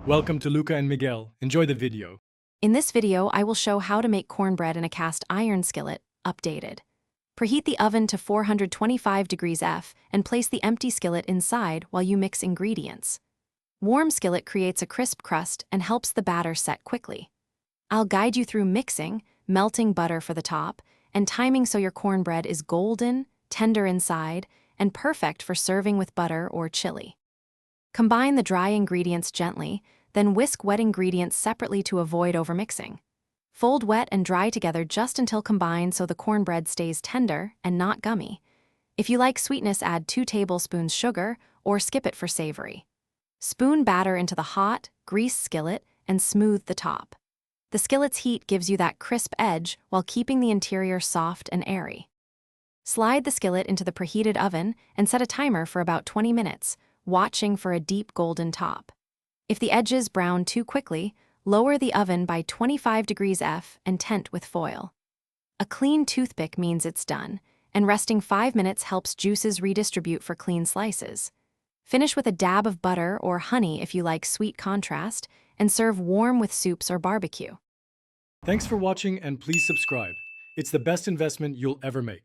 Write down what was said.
Welcome to Luca and Miguel. Enjoy the video. In this video, I will show how to make cornbread in a cast iron skillet, updated. Preheat the oven to 425 degrees F and place the empty skillet inside while you mix ingredients. Warm skillet creates a crisp crust and helps the batter set quickly. I'll guide you through mixing, melting butter for the top, and timing so your cornbread is golden, tender inside, and perfect for serving with butter or chili. Combine the dry ingredients gently, then whisk wet ingredients separately to avoid overmixing. Fold wet and dry together just until combined so the cornbread stays tender and not gummy. If you like sweetness, add 2 tablespoons sugar or skip it for savory. Spoon batter into the hot, greased skillet and smooth the top. The skillet's heat gives you that crisp edge while keeping the interior soft and airy. Slide the skillet into the preheated oven and set a timer for about 20 minutes, watching for a deep golden top. If the edges brown too quickly, lower the oven by 25 degrees F and tent with foil. A clean toothpick means it's done, and resting 5 minutes helps juices redistribute for clean slices. Finish with a dab of butter or honey if you like sweet contrast, and serve warm with soups or barbecue. Thanks for watching and please subscribe. It's the best investment you'll ever make.